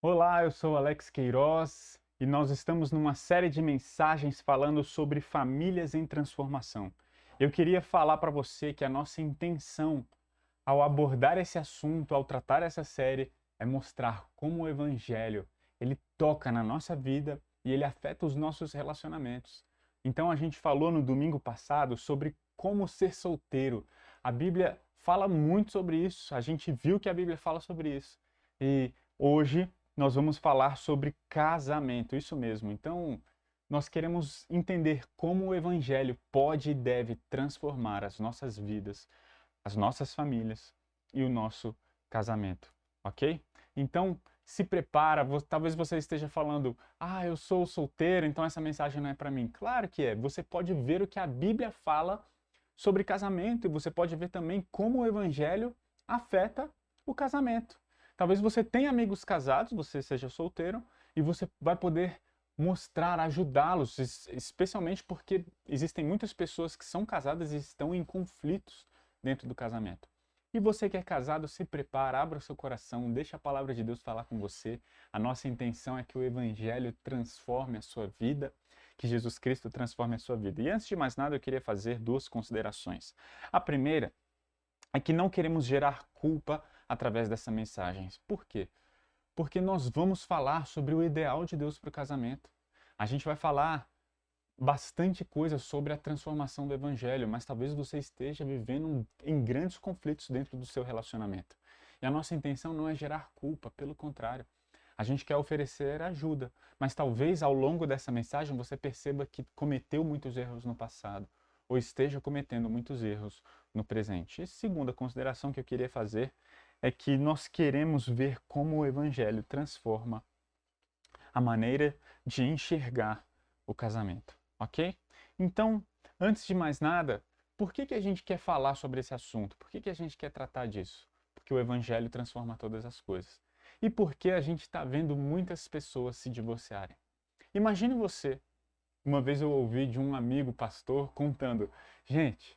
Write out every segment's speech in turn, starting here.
Olá, eu sou Alex Queiroz e nós estamos numa série de mensagens falando sobre famílias em transformação. Eu queria falar para você que a nossa intenção ao abordar esse assunto, ao tratar essa série, é mostrar como o evangelho, ele toca na nossa vida e ele afeta os nossos relacionamentos. Então a gente falou no domingo passado sobre como ser solteiro. A Bíblia fala muito sobre isso, a gente viu que a Bíblia fala sobre isso. E hoje nós vamos falar sobre casamento, isso mesmo. Então, nós queremos entender como o evangelho pode e deve transformar as nossas vidas, as nossas famílias e o nosso casamento, ok? Então, se prepara, talvez você esteja falando, eu sou solteiro, então essa mensagem não é para mim. Claro que é, você pode ver o que a Bíblia fala sobre casamento e você pode ver também como o evangelho afeta o casamento. Talvez você tenha amigos casados, você seja solteiro, e você vai poder mostrar, ajudá-los, especialmente porque existem muitas pessoas que são casadas e estão em conflitos dentro do casamento. E você que é casado, se prepara, abra o seu coração, deixa a palavra de Deus falar com você. A nossa intenção é que o Evangelho transforme a sua vida, que Jesus Cristo transforme a sua vida. E antes de mais nada, eu queria fazer duas considerações. A primeira é que não queremos gerar culpa através dessa mensagem. Por quê? Porque nós vamos falar sobre o ideal de Deus para o casamento. A gente vai falar bastante coisa sobre a transformação do evangelho, mas talvez você esteja vivendo em grandes conflitos dentro do seu relacionamento. E a nossa intenção não é gerar culpa, pelo contrário. A gente quer oferecer ajuda, mas talvez ao longo dessa mensagem você perceba que cometeu muitos erros no passado, ou esteja cometendo muitos erros no presente. E segunda consideração que eu queria fazer é que nós queremos ver como o evangelho transforma a maneira de enxergar o casamento, ok? Então, antes de mais nada, por que a gente quer falar sobre esse assunto? Por que a gente quer tratar disso? Porque o Evangelho transforma todas as coisas. E porque a gente está vendo muitas pessoas se divorciarem. Imagine você, uma vez eu ouvi de um amigo pastor contando, gente,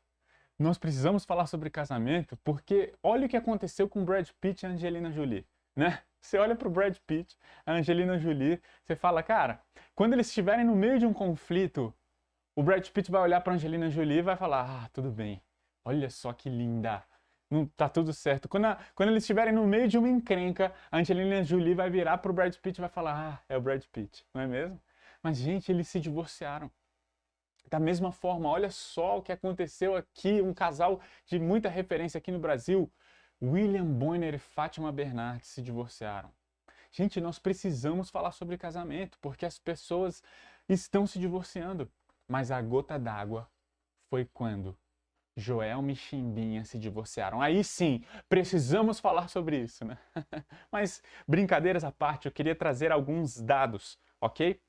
nós precisamos falar sobre casamento porque olha o que aconteceu com Brad Pitt e Angelina Jolie, né? Você olha pro Brad Pitt, a Angelina Jolie, você fala, cara, quando eles estiverem no meio de um conflito, o Brad Pitt vai olhar pra Angelina Jolie e vai falar, tudo bem, olha só que linda, não tá tudo certo. Quando eles estiverem no meio de uma encrenca, a Angelina Jolie vai virar pro Brad Pitt e vai falar, é o Brad Pitt, não é mesmo? Mas, gente, eles se divorciaram. Da mesma forma, olha só o que aconteceu aqui, um casal de muita referência aqui no Brasil. William Bonner e Fátima Bernardes se divorciaram. Gente, nós precisamos falar sobre casamento, porque as pessoas estão se divorciando. Mas a gota d'água foi quando Joelma e Chimbinha se divorciaram. Aí sim, precisamos falar sobre isso, né? Mas, brincadeiras à parte, eu queria trazer alguns dados, ok?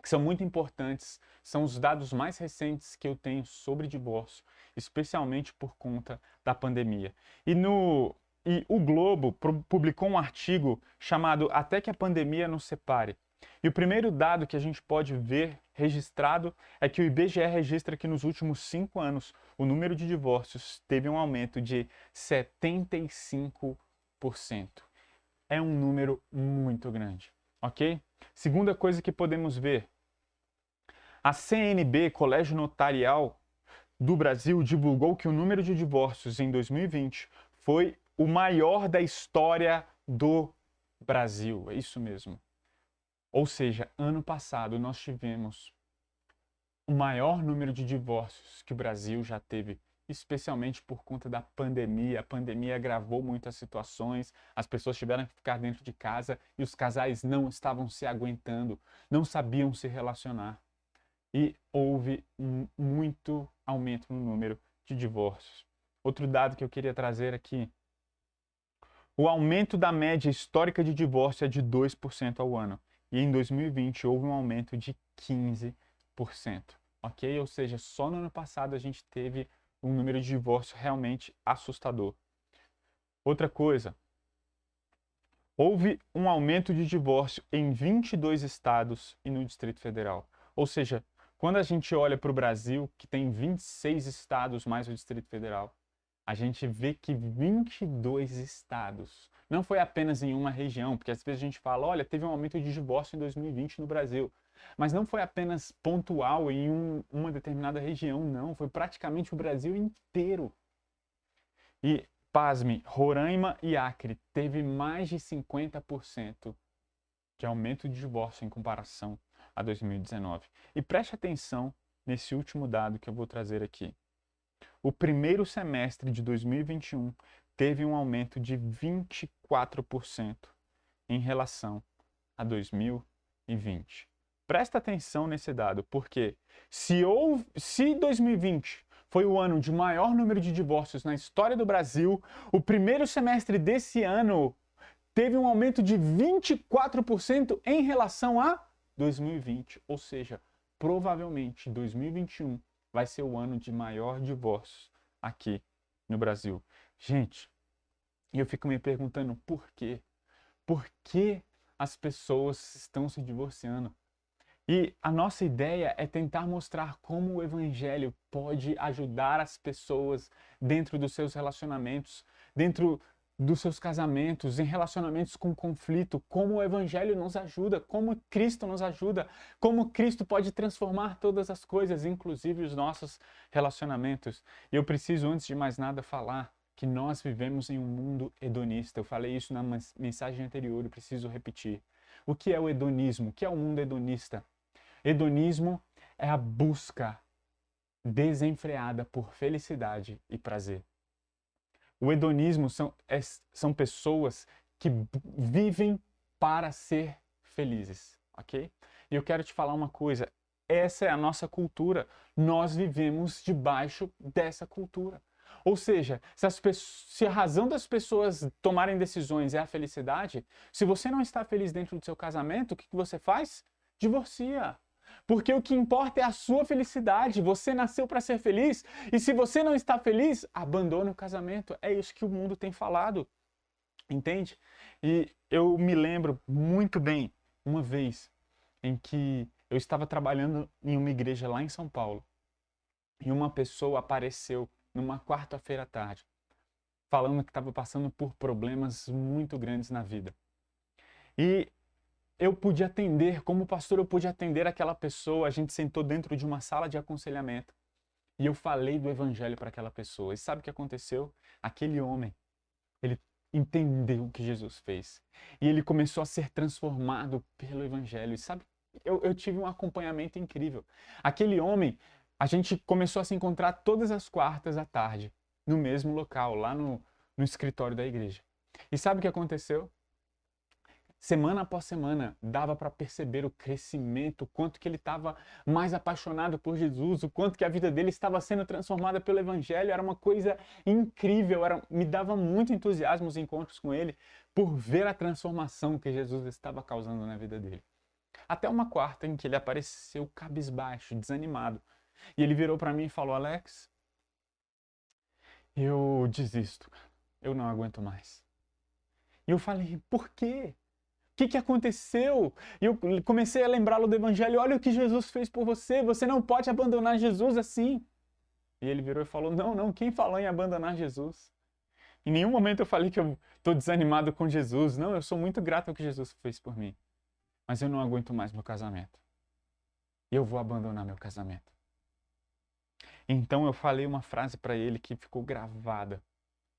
Que são muito importantes, são os dados mais recentes que eu tenho sobre divórcio, especialmente por conta da pandemia. E o Globo publicou um artigo chamado Até que a Pandemia nos Separe. E o primeiro dado que a gente pode ver registrado é que o IBGE registra que nos últimos 5 anos o número de divórcios teve um aumento de 75%. É um número muito grande, ok? Segunda coisa que podemos ver, a CNB, Colégio Notarial do Brasil, divulgou que o número de divórcios em 2020 foi o maior da história do Brasil. É isso mesmo. Ou seja, ano passado nós tivemos o maior número de divórcios que o Brasil já teve, especialmente por conta da pandemia. A pandemia agravou muitas situações, as pessoas tiveram que ficar dentro de casa e os casais não estavam se aguentando, não sabiam se relacionar. E houve um muito aumento no número de divórcios. Outro dado que eu queria trazer aqui: o aumento da média histórica de divórcio é de 2% ao ano. E em 2020 houve um aumento de 15%. Ok? Ou seja, só no ano passado a gente teve um número de divórcio realmente assustador. Outra coisa, houve um aumento de divórcio em 22 estados e no Distrito Federal. Ou seja, quando a gente olha para o Brasil, que tem 26 estados mais o Distrito Federal, a gente vê que 22 estados Não foi apenas em uma região, porque às vezes a gente fala, olha, teve um aumento de divórcio em 2020 no Brasil. Mas não foi apenas pontual em uma determinada região, não. Foi praticamente o Brasil inteiro. E, pasme, Roraima e Acre teve mais de 50% de aumento de divórcio em comparação a 2019. E preste atenção nesse último dado que eu vou trazer aqui. O primeiro semestre de 2021 teve um aumento de 24% em relação a 2020. Presta atenção nesse dado, porque se 2020 foi o ano de maior número de divórcios na história do Brasil, o primeiro semestre desse ano teve um aumento de 24% em relação a 2020. Ou seja, provavelmente 2021 vai ser o ano de maior divórcio aqui no Brasil. Gente, eu fico me perguntando por quê? Por que as pessoas estão se divorciando? E a nossa ideia é tentar mostrar como o Evangelho pode ajudar as pessoas dentro dos seus relacionamentos, dentro dos seus casamentos, em relacionamentos com conflito, como o Evangelho nos ajuda, como Cristo nos ajuda, como Cristo pode transformar todas as coisas, inclusive os nossos relacionamentos. E eu preciso, antes de mais nada, falar que nós vivemos em um mundo hedonista. Eu falei isso na mensagem anterior e preciso repetir. O que é o hedonismo? O que é o mundo hedonista? Hedonismo é a busca desenfreada por felicidade e prazer. O hedonismo são pessoas que vivem para ser felizes, ok? E eu quero te falar uma coisa, essa é a nossa cultura, nós vivemos debaixo dessa cultura. Ou seja, se a razão das pessoas tomarem decisões é a felicidade, se você não está feliz dentro do seu casamento, o que você faz? Divorcia. Porque o que importa é a sua felicidade. Você nasceu para ser feliz. E se você não está feliz, abandone o casamento. É isso que o mundo tem falado. Entende? E eu me lembro muito bem uma vez em que eu estava trabalhando em uma igreja lá em São Paulo. E uma pessoa apareceu numa quarta-feira à tarde, falando que estava passando por problemas muito grandes na vida. E eu pude atender, como pastor, eu pude atender aquela pessoa. A gente sentou dentro de uma sala de aconselhamento e eu falei do evangelho para aquela pessoa. E sabe o que aconteceu? Aquele homem, ele entendeu o que Jesus fez e ele começou a ser transformado pelo evangelho. E sabe, eu tive um acompanhamento incrível. Aquele homem, a gente começou a se encontrar todas as quartas à tarde, no mesmo local, lá no escritório da igreja. E sabe o que aconteceu? Semana após semana, dava para perceber o crescimento, o quanto que ele estava mais apaixonado por Jesus, o quanto que a vida dele estava sendo transformada pelo Evangelho. Era uma coisa incrível, me dava muito entusiasmo os encontros com ele, por ver a transformação que Jesus estava causando na vida dele. Até uma quarta em que ele apareceu cabisbaixo, desanimado. E ele virou para mim e falou: Alex, eu desisto, eu não aguento mais. E eu falei: por quê? O que aconteceu? E eu comecei a lembrá-lo do evangelho. Olha o que Jesus fez por você. Você não pode abandonar Jesus assim. E ele virou e falou: não, quem falou em abandonar Jesus? Em nenhum momento eu falei que eu estou desanimado com Jesus. Não, eu sou muito grato ao que Jesus fez por mim. Mas eu não aguento mais meu casamento. E eu vou abandonar meu casamento. Então eu falei uma frase para ele que ficou gravada.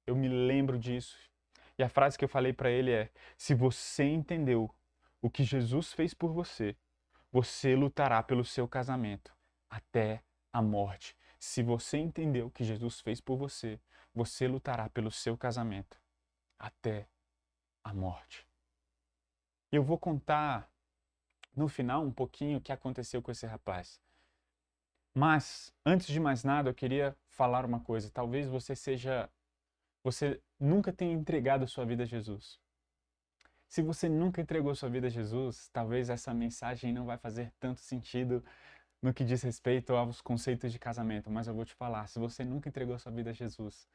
Eu me lembro disso. E a frase que eu falei para ele é: se você entendeu o que Jesus fez por você, você lutará pelo seu casamento até a morte. Se você entendeu o que Jesus fez por você, você lutará pelo seu casamento até a morte. Eu vou contar no final um pouquinho o que aconteceu com esse rapaz. Mas, antes de mais nada, eu queria falar uma coisa. Talvez você nunca tenha entregado a sua vida a Jesus. Se você nunca entregou sua vida a Jesus, talvez essa mensagem não vai fazer tanto sentido no que diz respeito aos conceitos de casamento, mas eu vou te falar, se você nunca entregou sua vida a Jesus,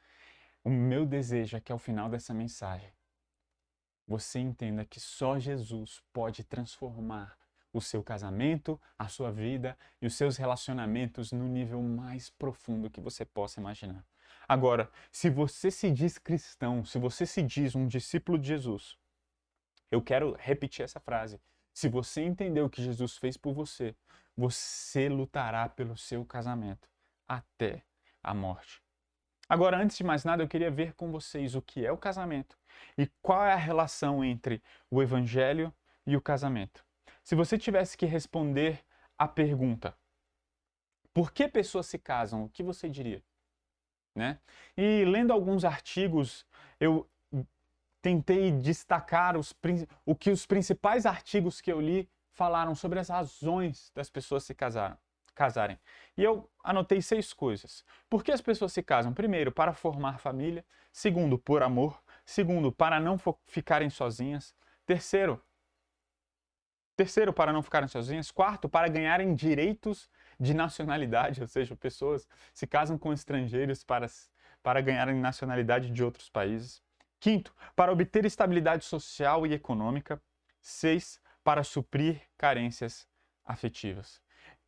o meu desejo é que ao final dessa mensagem, você entenda que só Jesus pode transformar o seu casamento, a sua vida e os seus relacionamentos no nível mais profundo que você possa imaginar. Agora, se você se diz cristão, se você se diz um discípulo de Jesus, eu quero repetir essa frase. Se você entendeu o que Jesus fez por você, você lutará pelo seu casamento até a morte. Agora, antes de mais nada, eu queria ver com vocês o que é o casamento e qual é a relação entre o evangelho e o casamento. Se você tivesse que responder a pergunta, por que pessoas se casam, o que você diria? Né? E lendo alguns artigos, eu tentei destacar o que os principais artigos que eu li falaram sobre as razões das pessoas se casarem. E eu anotei 6 coisas. Por que as pessoas se casam? Primeiro, para formar família. Segundo, por amor. Segundo, para não ficarem sozinhas. Terceiro, para não ficarem sozinhas. Quarto, para ganharem direitos de nacionalidade, ou seja, pessoas se casam com estrangeiros para ganharem nacionalidade de outros países. Quinto, para obter estabilidade social e econômica. 6, para suprir carências afetivas.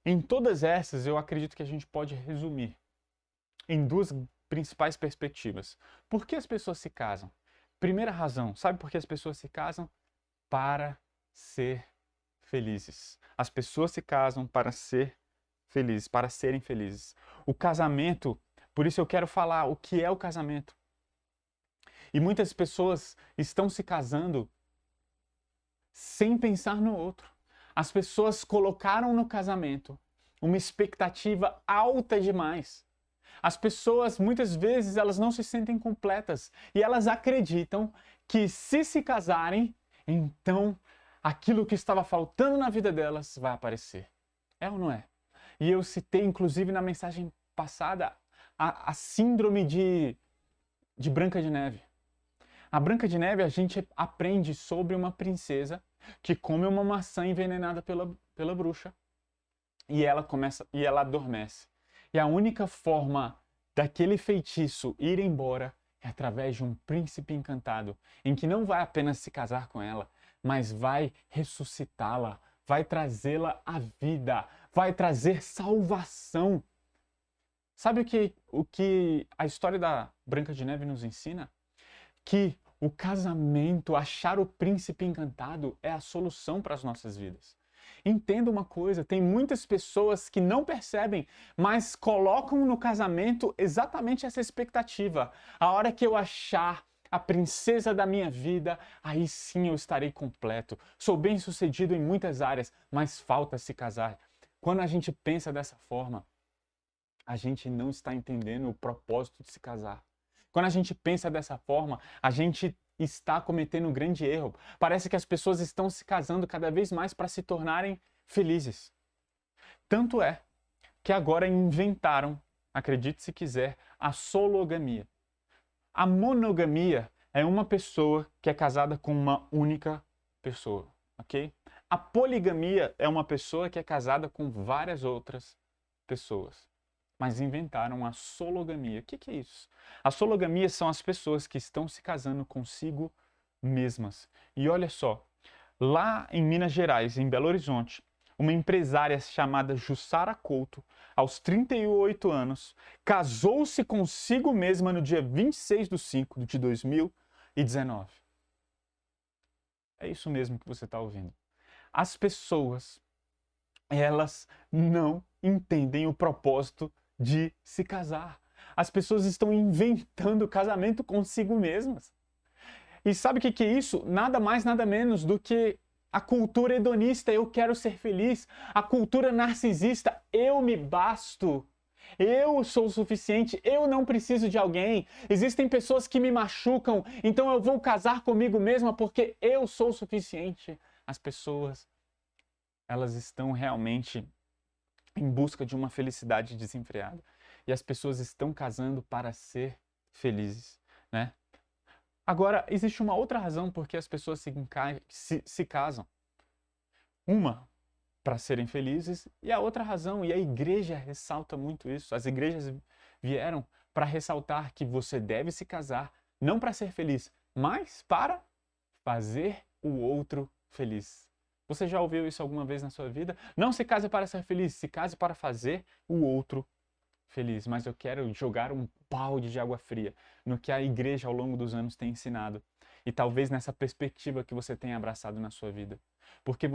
Em todas essas, eu acredito que a gente pode resumir em 2 principais perspectivas. Por que as pessoas se casam? Primeira razão, sabe por que as pessoas se casam? Para ser felizes. As pessoas se casam para ser felizes, para serem felizes. O casamento, por isso eu quero falar o que é o casamento. E muitas pessoas estão se casando sem pensar no outro. As pessoas colocaram no casamento uma expectativa alta demais. As pessoas, muitas vezes, elas não se sentem completas e elas acreditam que se casarem, então aquilo que estava faltando na vida delas vai aparecer. É ou não é? E eu citei, inclusive, na mensagem passada, a síndrome de Branca de Neve. A Branca de Neve, a gente aprende sobre uma princesa que come uma maçã envenenada pela bruxa e ela adormece. E a única forma daquele feitiço ir embora é através de um príncipe encantado, em que não vai apenas se casar com ela, mas vai ressuscitá-la, vai trazê-la à vida, vai trazer salvação. Sabe o que a história da Branca de Neve nos ensina? Que o casamento, achar o príncipe encantado é a solução para as nossas vidas. Entenda uma coisa, tem muitas pessoas que não percebem, mas colocam no casamento exatamente essa expectativa. A hora que eu achar a princesa da minha vida, aí sim eu estarei completo. Sou bem-sucedido em muitas áreas, mas falta se casar. Quando a gente pensa dessa forma, a gente não está entendendo o propósito de se casar. Quando a gente pensa dessa forma, a gente está cometendo um grande erro. Parece que as pessoas estão se casando cada vez mais para se tornarem felizes. Tanto é que agora inventaram, acredite se quiser, a sologamia. A monogamia é uma pessoa que é casada com uma única pessoa, ok? A poligamia é uma pessoa que é casada com várias outras pessoas. Mas inventaram a sologamia. O que é isso? A sologamia são as pessoas que estão se casando consigo mesmas. E olha só, lá em Minas Gerais, em Belo Horizonte, uma empresária chamada Jussara Couto, aos 38 anos, casou-se consigo mesma no dia 26/5 de 2019. É isso mesmo que você está ouvindo. As pessoas, elas não entendem o propósito de se casar. As pessoas estão inventando casamento consigo mesmas. E sabe o que é isso? Nada mais, nada menos do que a cultura hedonista, eu quero ser feliz. A cultura narcisista, eu me basto. Eu sou o suficiente, eu não preciso de alguém. Existem pessoas que me machucam, então eu vou casar comigo mesma porque eu sou o suficiente. As pessoas, elas estão realmente em busca de uma felicidade desenfreada. E as pessoas estão casando para ser felizes, né? Agora, existe uma outra razão por que as pessoas se casam. Uma, para serem felizes, e a outra razão, e a igreja ressalta muito isso, as igrejas vieram para ressaltar que você deve se casar, não para ser feliz, mas para fazer o outro feliz. Você já ouviu isso alguma vez na sua vida? Não se case para ser feliz, se case para fazer o outro feliz, mas eu quero jogar um balde de água fria no que a igreja ao longo dos anos tem ensinado. E talvez nessa perspectiva que você tenha abraçado na sua vida. Porque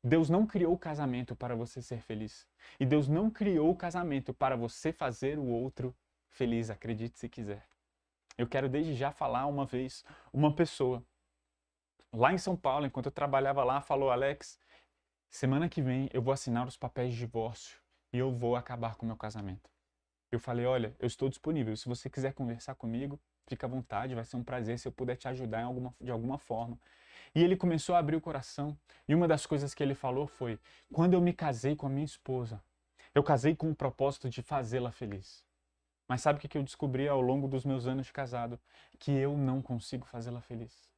Deus não criou o casamento para você ser feliz. E Deus não criou o casamento para você fazer o outro feliz, acredite se quiser. Eu quero desde já falar uma vez, uma pessoa lá em São Paulo, enquanto eu trabalhava lá, falou: Alex, semana que vem eu vou assinar os papéis de divórcio e eu vou acabar com o meu casamento. Eu falei: olha, eu estou disponível, se você quiser conversar comigo, fica à vontade, vai ser um prazer se eu puder te ajudar de alguma forma. E ele começou a abrir o coração, e uma das coisas que ele falou foi: quando eu me casei com a minha esposa, eu casei com o propósito de fazê-la feliz. Mas sabe o que eu descobri ao longo dos meus anos de casado? Que eu não consigo fazê-la feliz.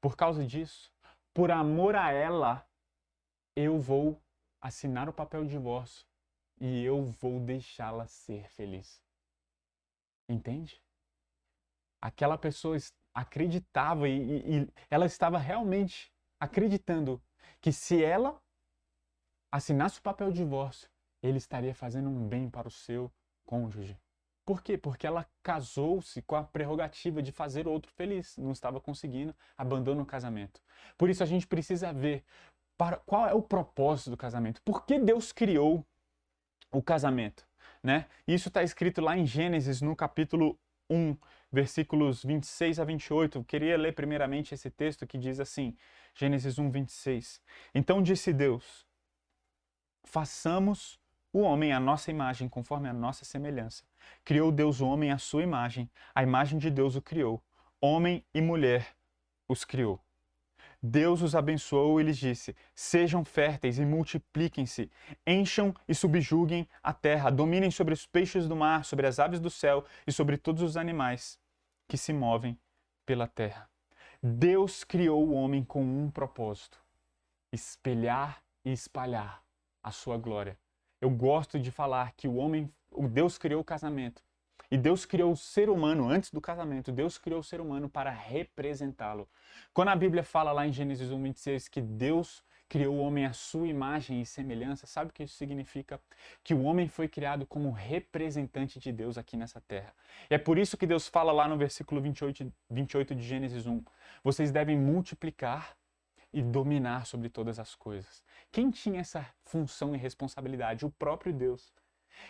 Por causa disso, por amor a ela, eu vou assinar o papel de divórcio e eu vou deixá-la ser feliz. Entende? Aquela pessoa acreditava e ela estava realmente acreditando que se ela assinasse o papel de divórcio, ele estaria fazendo um bem para o seu cônjuge. Por quê? Porque ela casou-se com a prerrogativa de fazer o outro feliz. Não estava conseguindo, abandona o casamento. Por isso a gente precisa ver qual é o propósito do casamento. Por que Deus criou o casamento? Né? Isso está escrito lá em Gênesis, no capítulo 1, versículos 26 a 28. Eu queria ler primeiramente esse texto que diz assim, Gênesis 1, 26. Então disse Deus: façamos o homem à nossa imagem, conforme a nossa semelhança. Criou Deus o homem à sua imagem, a imagem de Deus o criou. Homem e mulher os criou. Deus os abençoou e lhes disse: sejam férteis e multipliquem-se, encham e subjuguem a terra, dominem sobre os peixes do mar, sobre as aves do céu e sobre todos os animais que se movem pela terra. Deus criou o homem com um propósito: espelhar e espalhar a sua glória. Eu gosto de falar que Deus criou o casamento. E Deus criou o ser humano antes do casamento. Deus criou o ser humano para representá-lo. Quando a Bíblia fala lá em Gênesis 1, 26 que Deus criou o homem à sua imagem e semelhança, sabe o que isso significa? Que o homem foi criado como representante de Deus aqui nessa terra. E é por isso que Deus fala lá no versículo 28 de Gênesis 1: vocês devem multiplicar e dominar sobre todas as coisas. Quem tinha essa função e responsabilidade? O próprio Deus.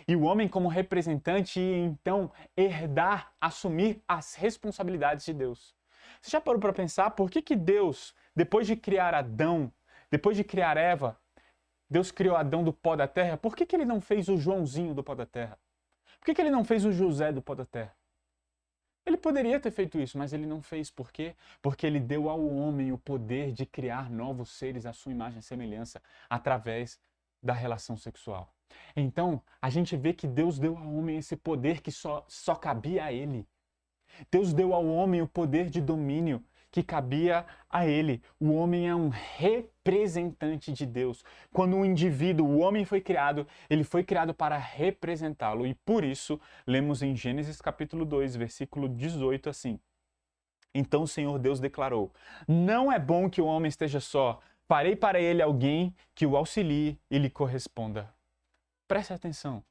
E o homem, como representante, ia então herdar, assumir as responsabilidades de Deus. Você já parou para pensar por que Deus, depois de criar Adão, depois de criar Eva, Deus criou Adão do pó da terra? Por que ele não fez o Joãozinho do pó da terra? Por que ele não fez o José do pó da terra? Ele poderia ter feito isso, mas ele não fez. Por quê? Porque ele deu ao homem o poder de criar novos seres à sua imagem e semelhança através da relação sexual. Então, a gente vê que Deus deu ao homem esse poder que só cabia a ele. Deus deu ao homem o poder de domínio que cabia a ele. O homem é um representante de Deus. Quando um indivíduo, o homem foi criado, ele foi criado para representá-lo. E por isso, lemos em Gênesis capítulo 2, versículo 18 assim: então o Senhor Deus declarou: não é bom que o homem esteja só. Farei para ele alguém que o auxilie e lhe corresponda. Preste atenção.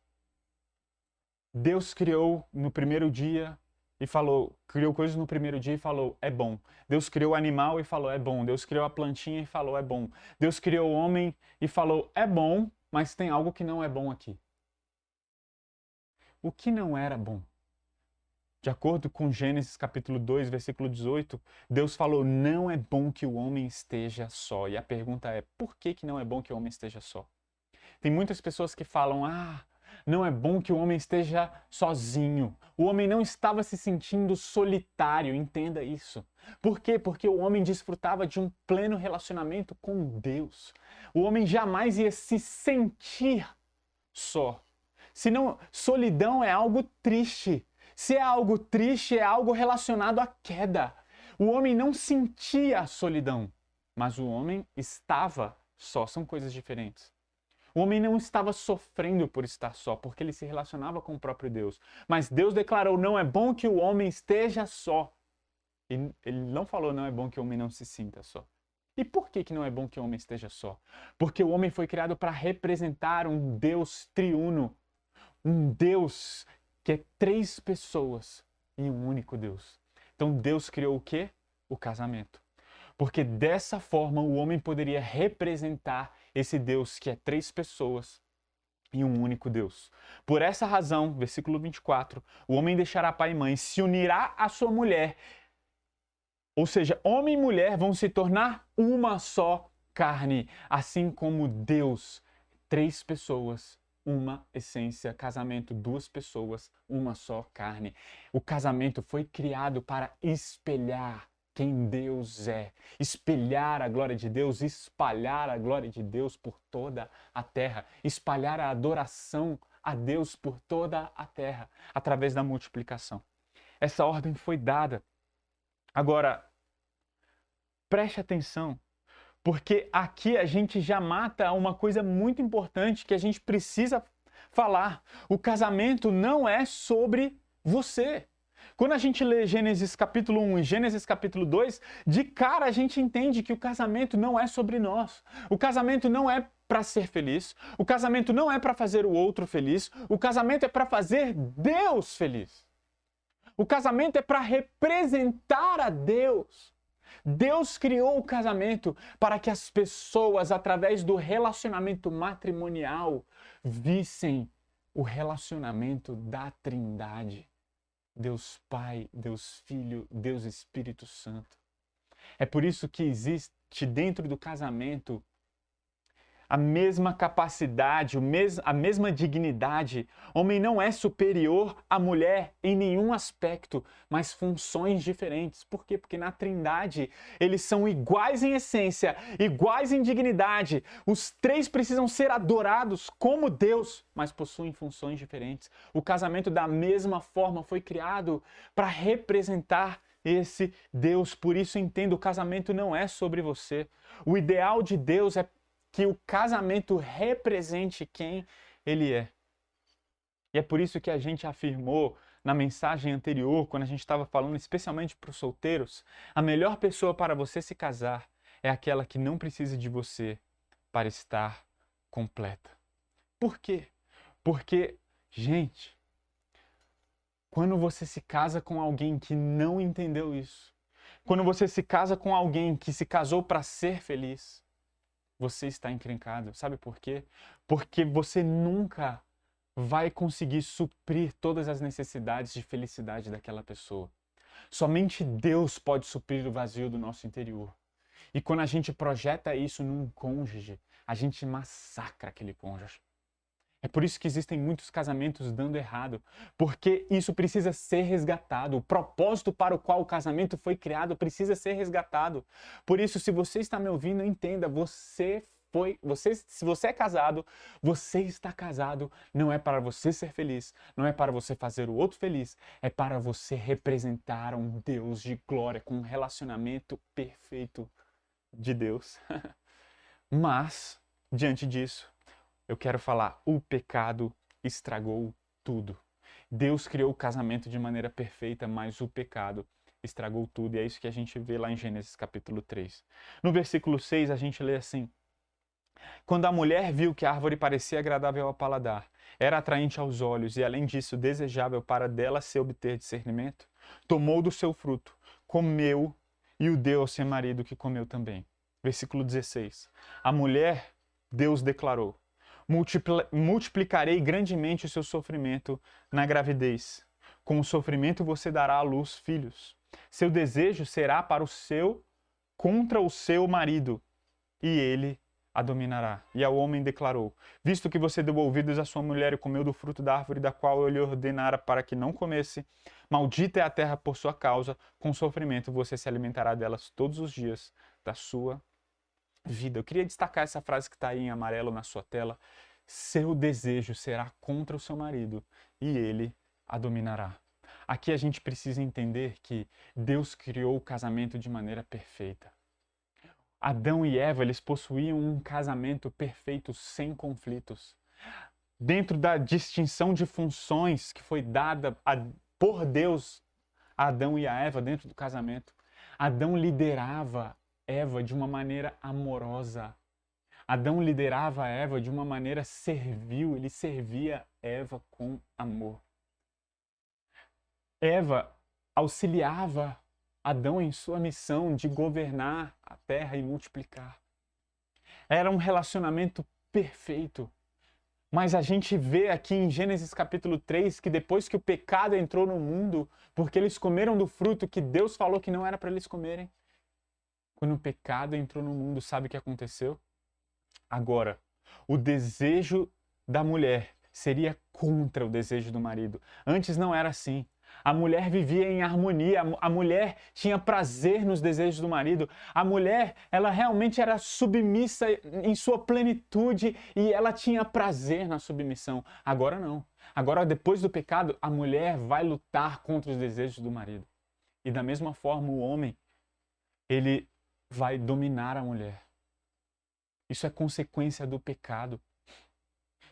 Deus criou no primeiro dia e falou, criou coisas no primeiro dia e falou, é bom. Deus criou o animal e falou, é bom. Deus criou a plantinha e falou, é bom. Deus criou o homem e falou, é bom, mas tem algo que não é bom aqui. O que não era bom? De acordo com Gênesis capítulo 2, versículo 18, Deus falou, não é bom que o homem esteja só. E a pergunta é, por que não é bom que o homem esteja só? Tem muitas pessoas que falam, não é bom que o homem esteja sozinho. O homem não estava se sentindo solitário, entenda isso. Por quê? Porque o homem desfrutava de um pleno relacionamento com Deus. O homem jamais ia se sentir só. Senão, solidão é algo triste. Se é algo triste, é algo relacionado à queda. O homem não sentia a solidão, mas o homem estava só. São coisas diferentes. O homem não estava sofrendo por estar só, porque ele se relacionava com o próprio Deus. Mas Deus declarou, não é bom que o homem esteja só. E ele não falou, não é bom que o homem não se sinta só. E por que não é bom que o homem esteja só? Porque o homem foi criado para representar um Deus triuno. um Deus que é três pessoas em um único Deus. Então Deus criou o quê? O casamento. Porque dessa forma o homem poderia representar esse Deus que é três pessoas em um único Deus. Por essa razão, versículo 24, o homem deixará pai e mãe, se unirá à sua mulher, ou seja, homem e mulher vão se tornar uma só carne, assim como Deus, três pessoas, uma essência, casamento, duas pessoas, uma só carne. O casamento foi criado para espelhar quem Deus é, espelhar a glória de Deus, espalhar a glória de Deus por toda a terra, espalhar a adoração a Deus por toda a terra, através da multiplicação. Essa ordem foi dada. Agora, preste atenção, porque aqui a gente já mata uma coisa muito importante que a gente precisa falar. O casamento não é sobre você. Quando a gente lê Gênesis capítulo 1 e Gênesis capítulo 2, de cara a gente entende que o casamento não é sobre nós. O casamento não é para ser feliz. O casamento não é para fazer o outro feliz. O casamento é para fazer Deus feliz. O casamento é para representar a Deus. Deus criou o casamento para que as pessoas, através do relacionamento matrimonial, vissem o relacionamento da Trindade. Deus Pai, Deus Filho, Deus Espírito Santo. É por isso que existe dentro do casamento a mesma capacidade, a mesma dignidade. Homem não é superior à mulher em nenhum aspecto, mas funções diferentes. Por quê? Porque na Trindade eles são iguais em essência, iguais em dignidade. Os três precisam ser adorados como Deus, mas possuem funções diferentes. O casamento da mesma forma foi criado para representar esse Deus. Por isso entendo, o casamento não é sobre você. O ideal de Deus é que o casamento represente quem ele é. E é por isso que a gente afirmou na mensagem anterior, quando a gente estava falando especialmente para os solteiros, a melhor pessoa para você se casar é aquela que não precisa de você para estar completa. Por quê? Porque, gente, quando você se casa com alguém que não entendeu isso, quando você se casa com alguém que se casou para ser feliz, você está encrencado. Sabe por quê? Porque você nunca vai conseguir suprir todas as necessidades de felicidade daquela pessoa. Somente Deus pode suprir o vazio do nosso interior. E quando a gente projeta isso num cônjuge, a gente massacra aquele cônjuge. É por isso que existem muitos casamentos dando errado, porque isso precisa ser resgatado. O propósito para o qual o casamento foi criado precisa ser resgatado. Por isso, se você está me ouvindo, entenda, se você é casado, você está casado, não é para você ser feliz, não é para você fazer o outro feliz, é para você representar um Deus de glória com um relacionamento perfeito de Deus. Mas, diante disso, eu quero falar, o pecado estragou tudo. Deus criou o casamento de maneira perfeita, mas o pecado estragou tudo. E é isso que a gente vê lá em Gênesis capítulo 3. No versículo 6 a gente lê assim: quando a mulher viu que a árvore parecia agradável ao paladar, era atraente aos olhos e além disso desejável para dela se obter discernimento, tomou do seu fruto, comeu e o deu ao seu marido que comeu também. Versículo 16. A mulher, Deus declarou: multiplicarei grandemente o seu sofrimento na gravidez. Com o sofrimento você dará à luz filhos. Seu desejo será contra o seu marido, e ele a dominará. E ao homem declarou: visto que você deu ouvidos à sua mulher e comeu do fruto da árvore da qual eu lhe ordenara para que não comesse, maldita é a terra por sua causa, com sofrimento você se alimentará delas todos os dias da sua vida. Eu queria destacar essa frase que está aí em amarelo na sua tela. Seu desejo será contra o seu marido e ele a dominará. Aqui a gente precisa entender que Deus criou o casamento de maneira perfeita. Adão e Eva, eles possuíam um casamento perfeito, sem conflitos. Dentro da distinção de funções que foi dada por Deus a Adão e a Eva dentro do casamento, Adão liderava Eva de uma maneira amorosa. Adão liderava Eva de uma maneira servil, ele servia Eva com amor. Eva auxiliava Adão em sua missão de governar a terra e multiplicar. Era um relacionamento perfeito. Mas a gente vê aqui em Gênesis capítulo 3 que depois que o pecado entrou no mundo, porque eles comeram do fruto que Deus falou que não era para eles comerem, quando o pecado entrou no mundo, sabe o que aconteceu? Agora, o desejo da mulher seria contra o desejo do marido. Antes não era assim. A mulher vivia em harmonia, a mulher tinha prazer nos desejos do marido. A mulher, ela realmente era submissa em sua plenitude e ela tinha prazer na submissão. Agora não. Agora, depois do pecado, a mulher vai lutar contra os desejos do marido. E da mesma forma, o homem, ele vai dominar a mulher. Isso é consequência do pecado.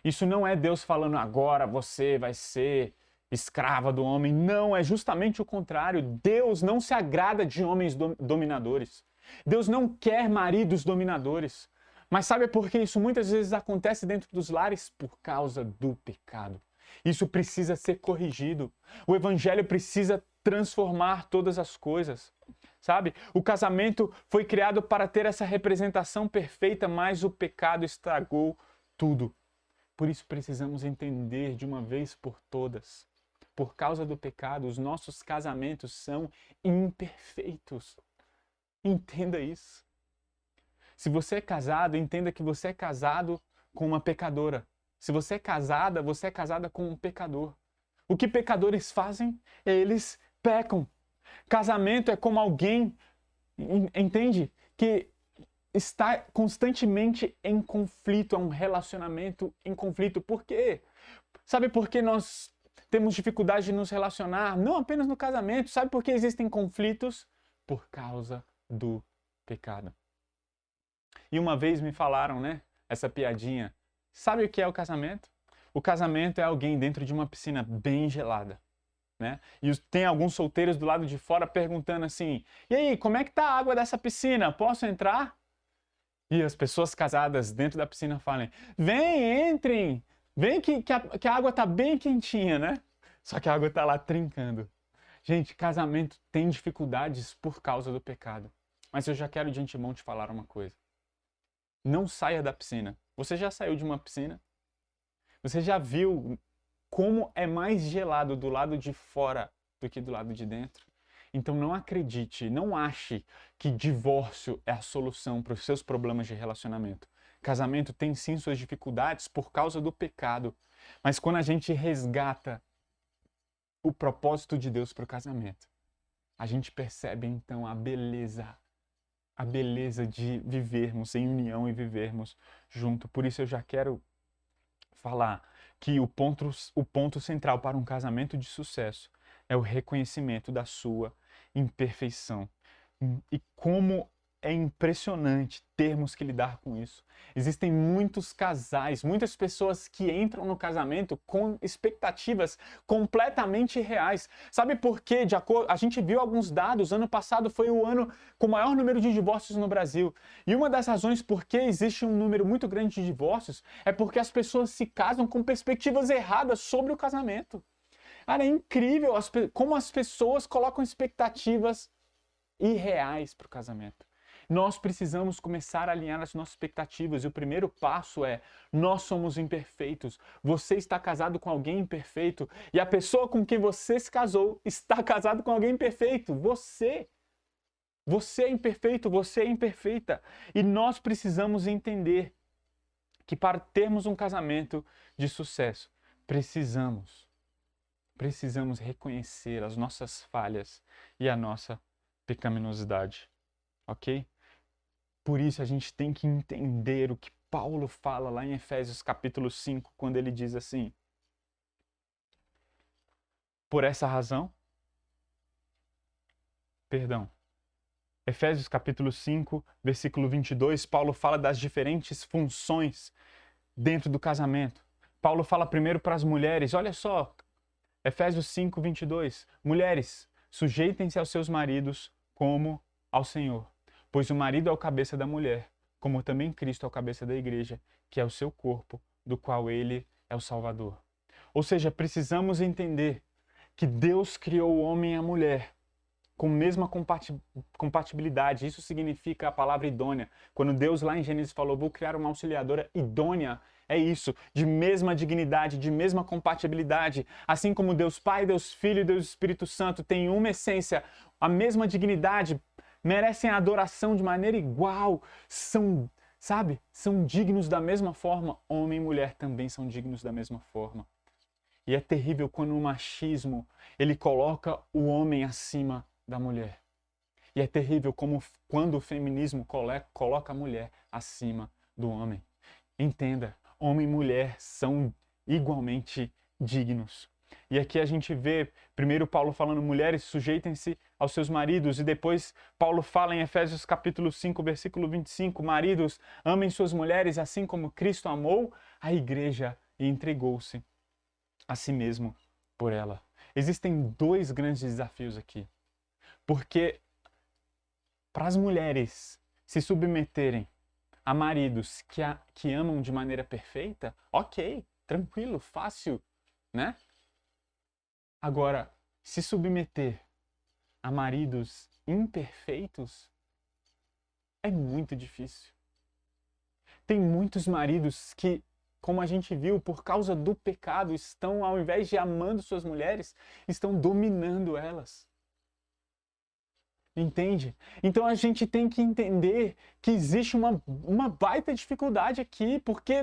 Isso não é Deus falando agora você vai ser escrava do homem. Não, é justamente o contrário. Deus não se agrada de homens dominadores. Deus não quer maridos dominadores. Mas sabe por que isso muitas vezes acontece dentro dos lares? Por causa do pecado. Isso precisa ser corrigido. O evangelho precisa transformar todas as coisas. Sabe? O casamento foi criado para ter essa representação perfeita, mas o pecado estragou tudo. Por isso precisamos entender de uma vez por todas. Por causa do pecado, os nossos casamentos são imperfeitos. Entenda isso. Se você é casado, entenda que você é casado com uma pecadora. Se você é casada com um pecador. O que pecadores fazem? Eles pecam. Casamento é como alguém, entende? Que está constantemente em conflito, é um relacionamento em conflito. Por quê? Sabe por que nós temos dificuldade de nos relacionar? Não apenas no casamento. Sabe por que existem conflitos? Por causa do pecado. E uma vez me falaram, né? Essa piadinha. Sabe o que é o casamento? O casamento é alguém dentro de uma piscina bem gelada. Né? E tem alguns solteiros do lado de fora perguntando assim: e aí, como é que tá a água dessa piscina? Posso entrar? E as pessoas casadas dentro da piscina falam: vem, entrem! Vem que a água tá bem quentinha, né? Só que a água tá lá trincando. Gente, casamento tem dificuldades por causa do pecado. Mas eu já quero de antemão te falar uma coisa. Não saia da piscina. Você já saiu de uma piscina? Você já viu como é mais gelado do lado de fora do que do lado de dentro? Então não acredite, não ache que divórcio é a solução para os seus problemas de relacionamento. Casamento tem sim suas dificuldades por causa do pecado, mas quando a gente resgata o propósito de Deus para o casamento, a gente percebe então a beleza de vivermos em união e vivermos junto. Por isso eu já quero falar que o ponto central para um casamento de sucesso é o reconhecimento da sua imperfeição. E como é impressionante termos que lidar com isso. Existem muitos casais, muitas pessoas que entram no casamento com expectativas completamente irreais. Sabe por quê? A gente viu alguns dados, ano passado foi o ano com o maior número de divórcios no Brasil. E uma das razões por que existe um número muito grande de divórcios é porque as pessoas se casam com perspectivas erradas sobre o casamento. Cara, é incrível como as pessoas colocam expectativas irreais para o casamento. Nós precisamos começar a alinhar as nossas expectativas e o primeiro passo é: nós somos imperfeitos. Você está casado com alguém imperfeito e a pessoa com quem você se casou está casado com alguém imperfeito. Você é imperfeito, você é imperfeita. E nós precisamos entender que para termos um casamento de sucesso, precisamos reconhecer as nossas falhas e a nossa pecaminosidade, ok? Por isso a gente tem que entender o que Paulo fala lá em Efésios capítulo 5, quando ele diz assim: por essa razão, Efésios capítulo 5, versículo 22, Paulo fala das diferentes funções dentro do casamento. Paulo fala primeiro para as mulheres, olha só, Efésios 5, 22, mulheres, sujeitem-se aos seus maridos como ao Senhor, pois o marido é o cabeça da mulher, como também Cristo é o cabeça da igreja, que é o seu corpo, do qual ele é o Salvador. Ou seja, precisamos entender que Deus criou o homem e a mulher com mesma compatibilidade. Isso significa a palavra idônea. Quando Deus lá em Gênesis falou, vou criar uma auxiliadora idônea, é isso, de mesma dignidade, de mesma compatibilidade. Assim como Deus Pai, Deus Filho e Deus Espírito Santo têm uma essência, a mesma dignidade, merecem a adoração de maneira igual, são dignos da mesma forma. Homem e mulher também são dignos da mesma forma. E é terrível quando o machismo, ele coloca o homem acima da mulher. E é terrível quando o feminismo coloca a mulher acima do homem. Entenda, homem e mulher são igualmente dignos. E aqui a gente vê, primeiro Paulo falando, mulheres, sujeitem-se aos seus maridos. E depois Paulo fala em Efésios capítulo 5, versículo 25, maridos, amem suas mulheres assim como Cristo amou a igreja e entregou-se a si mesmo por ela. Existem dois grandes desafios aqui. Porque para as mulheres se submeterem a maridos que amam de maneira perfeita, ok, tranquilo, fácil, né? Agora, se submeter a maridos imperfeitos é muito difícil. Tem muitos maridos que, como a gente viu, por causa do pecado, estão, ao invés de amando suas mulheres, estão dominando elas. Entende? Então a gente tem que entender que existe uma baita dificuldade aqui, porque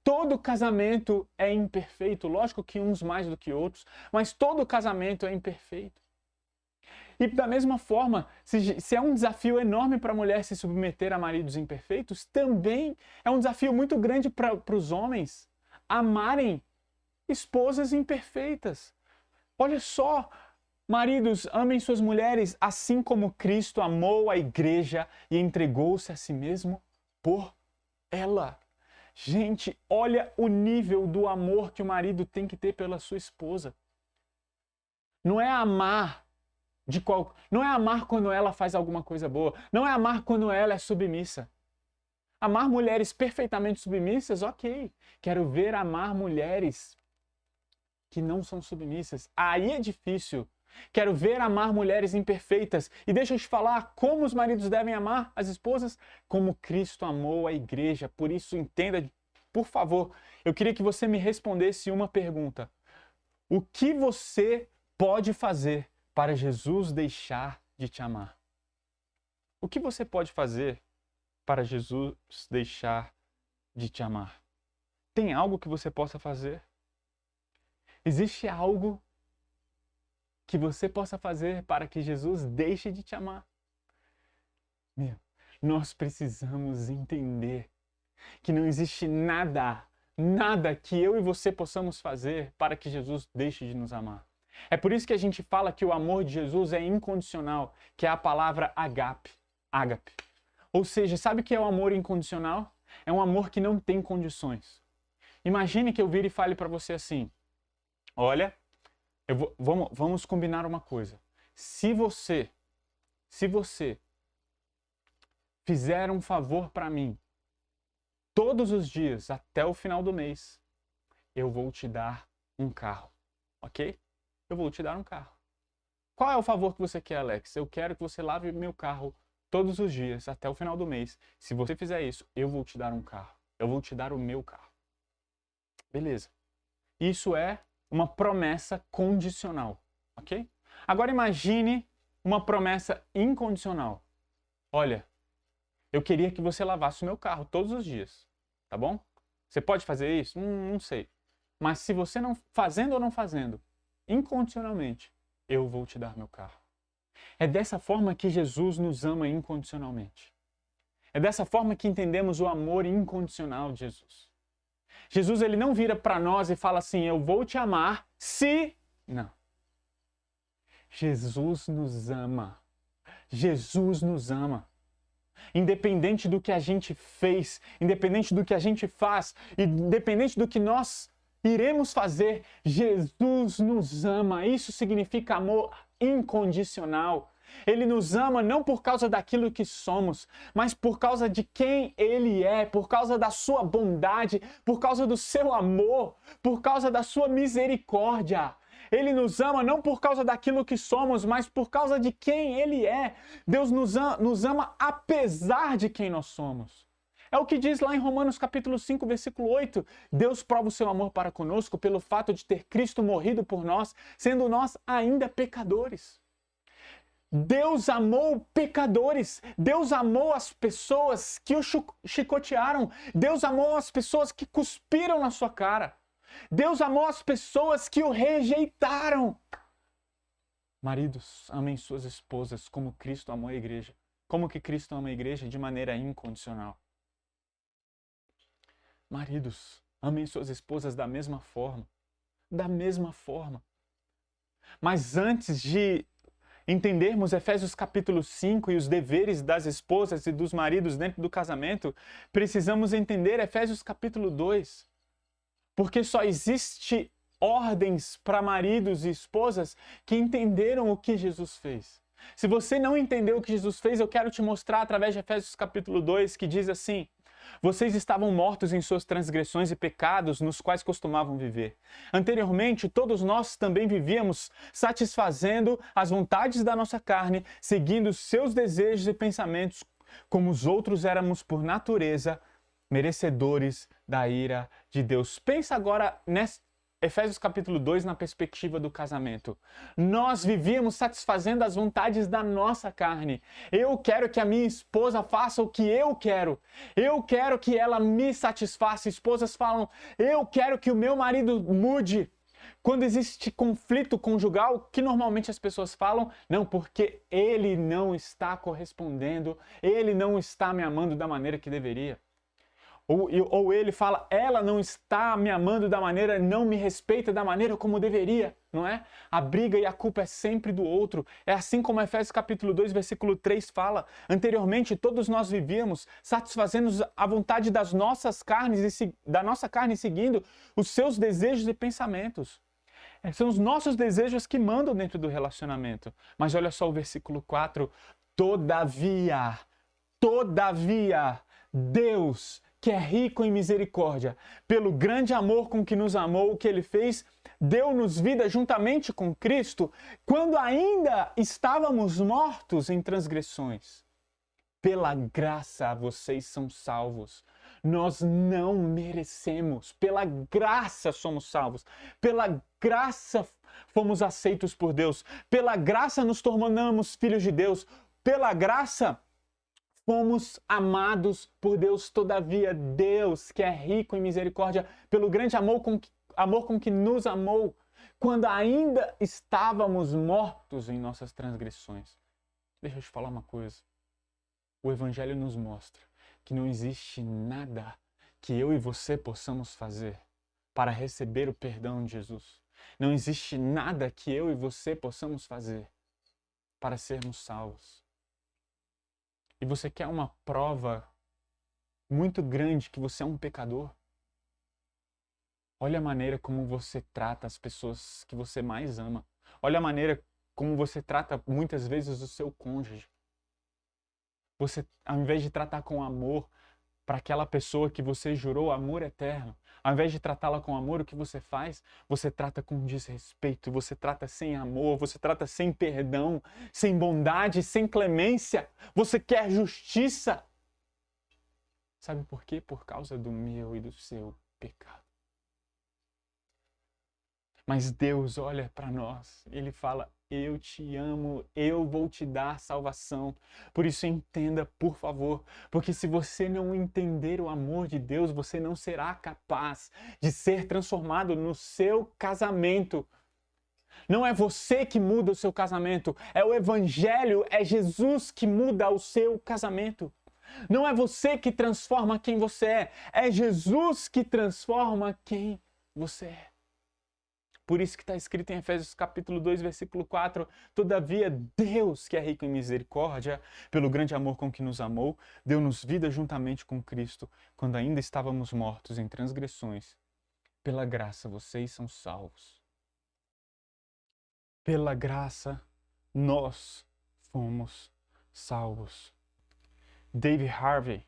todo casamento é imperfeito. Lógico que uns mais do que outros, mas todo casamento é imperfeito. E da mesma forma, se é um desafio enorme para a mulher se submeter a maridos imperfeitos, também é um desafio muito grande para os homens amarem esposas imperfeitas. Olha só, maridos, amem suas mulheres assim como Cristo amou a igreja e entregou-se a si mesmo por ela. Gente, olha o nível do amor que o marido tem que ter pela sua esposa. Não é amar não é amar quando ela faz alguma coisa boa. Não é amar quando ela é submissa. Amar mulheres perfeitamente submissas, ok. Quero ver amar mulheres que não são submissas. Aí é difícil. Quero ver amar mulheres imperfeitas. E deixa eu te falar como os maridos devem amar as esposas, como Cristo amou a igreja. Por isso, entenda, por favor, eu queria que você me respondesse uma pergunta. O que você pode fazer para Jesus deixar de te amar? O que você pode fazer para Jesus deixar de te amar? Tem algo que você possa fazer? Existe algo que você possa fazer para que Jesus deixe de te amar? Nós precisamos entender que não existe nada que eu e você possamos fazer para que Jesus deixe de nos amar. É por isso que a gente fala que o amor de Jesus é incondicional, que é a palavra ágape. Ou seja, sabe o que é o amor incondicional? É um amor que não tem condições. Imagine que eu vire e fale para você assim, olha, vamos combinar uma coisa. Se você fizer um favor para mim, todos os dias, até o final do mês, eu vou te dar um carro, ok? Eu vou te dar um carro. Qual é o favor que você quer, Alex? Eu quero que você lave meu carro todos os dias, até o final do mês. Se você fizer isso, eu vou te dar um carro. Eu vou te dar o meu carro. Beleza. Isso é uma promessa condicional, ok? Agora imagine uma promessa incondicional. Olha, eu queria que você lavasse o meu carro todos os dias, tá bom? Você pode fazer isso? Não sei. Mas se você não fazendo ou não fazendo, incondicionalmente, eu vou te dar meu carro. É dessa forma que Jesus nos ama incondicionalmente. É dessa forma que entendemos o amor incondicional de Jesus. Jesus, ele não vira para nós e fala assim, eu vou te amar se... Não. Jesus nos ama. Jesus nos ama. Independente do que a gente fez, independente do que a gente faz, independente do que nós iremos fazer, Jesus nos ama. Isso significa amor incondicional. Ele nos ama não por causa daquilo que somos, mas por causa de quem Ele é, por causa da sua bondade, por causa do seu amor, por causa da sua misericórdia. Ele nos ama não por causa daquilo que somos, mas por causa de quem Ele é. Deus nos ama apesar de quem nós somos. É o que diz lá em Romanos capítulo 5, versículo 8. Deus prova o seu amor para conosco pelo fato de ter Cristo morrido por nós, sendo nós ainda pecadores. Deus amou pecadores. Deus amou as pessoas que o chicotearam. Deus amou as pessoas que cuspiram na sua cara. Deus amou as pessoas que o rejeitaram. Maridos, amem suas esposas como Cristo amou a igreja. Como que Cristo ama a igreja? De maneira incondicional. Maridos, amem suas esposas da mesma forma. Da mesma forma. Mas antes de entendermos Efésios capítulo 5 e os deveres das esposas e dos maridos dentro do casamento, precisamos entender Efésios capítulo 2. Porque só existe ordens para maridos e esposas que entenderam o que Jesus fez. Se você não entendeu o que Jesus fez, eu quero te mostrar através de Efésios capítulo 2, que diz assim: vocês estavam mortos em suas transgressões e pecados, nos quais costumavam viver. Anteriormente, todos nós também vivíamos satisfazendo as vontades da nossa carne, seguindo seus desejos e pensamentos, como os outros éramos por natureza, merecedores da ira de Deus. Pensa agora nessa Efésios capítulo 2 na perspectiva do casamento. Nós vivíamos satisfazendo as vontades da nossa carne. Eu quero que a minha esposa faça o que eu quero. Eu quero que ela me satisfaça. Esposas falam, eu quero que o meu marido mude. Quando existe conflito conjugal, o que normalmente as pessoas falam? Não, porque ele não está correspondendo, ele não está me amando da maneira que deveria. Ou ele fala, ela não está me amando da maneira, não me respeita da maneira como deveria, não é? A briga e a culpa é sempre do outro. É assim como Efésios capítulo 2, versículo 3 fala. Anteriormente, todos nós vivíamos satisfazendo a vontade da nossa carne, seguindo os seus desejos e pensamentos. São os nossos desejos que mandam dentro do relacionamento. Mas olha só o versículo 4. Todavia, Deus, que é rico em misericórdia, pelo grande amor com que nos amou, o que Ele fez, deu-nos vida juntamente com Cristo, quando ainda estávamos mortos em transgressões. Pela graça vocês são salvos. Nós não merecemos. Pela graça somos salvos. Pela graça fomos aceitos por Deus. Pela graça nos tornamos filhos de Deus. Pela graça fomos amados por Deus. Todavia, Deus, que é rico em misericórdia, pelo grande amor com que nos amou, quando ainda estávamos mortos em nossas transgressões. Deixa eu te falar uma coisa. O Evangelho nos mostra que não existe nada que eu e você possamos fazer para receber o perdão de Jesus. Não existe nada que eu e você possamos fazer para sermos salvos. E você quer uma prova muito grande que você é um pecador? Olha a maneira como você trata as pessoas que você mais ama. Olha a maneira como você trata muitas vezes o seu cônjuge. Você, ao invés de tratar com amor para aquela pessoa que você jurou amor eterno, ao invés de tratá-la com amor, o que você faz? Você trata com desrespeito, você trata sem amor, você trata sem perdão, sem bondade, sem clemência. Você quer justiça. Sabe por quê? Por causa do meu e do seu pecado. Mas Deus olha para nós, Ele fala, eu te amo, eu vou te dar salvação. Por isso entenda, por favor, porque se você não entender o amor de Deus, você não será capaz de ser transformado no seu casamento. Não é você que muda o seu casamento, é o Evangelho, é Jesus que muda o seu casamento. Não é você que transforma quem você é Jesus que transforma quem você é. Por isso que está escrito em Efésios capítulo 2, versículo 4, todavia Deus, que é rico em misericórdia, pelo grande amor com que nos amou, deu-nos vida juntamente com Cristo, quando ainda estávamos mortos em transgressões. Pela graça vocês são salvos. Pela graça nós fomos salvos. Dave Harvey,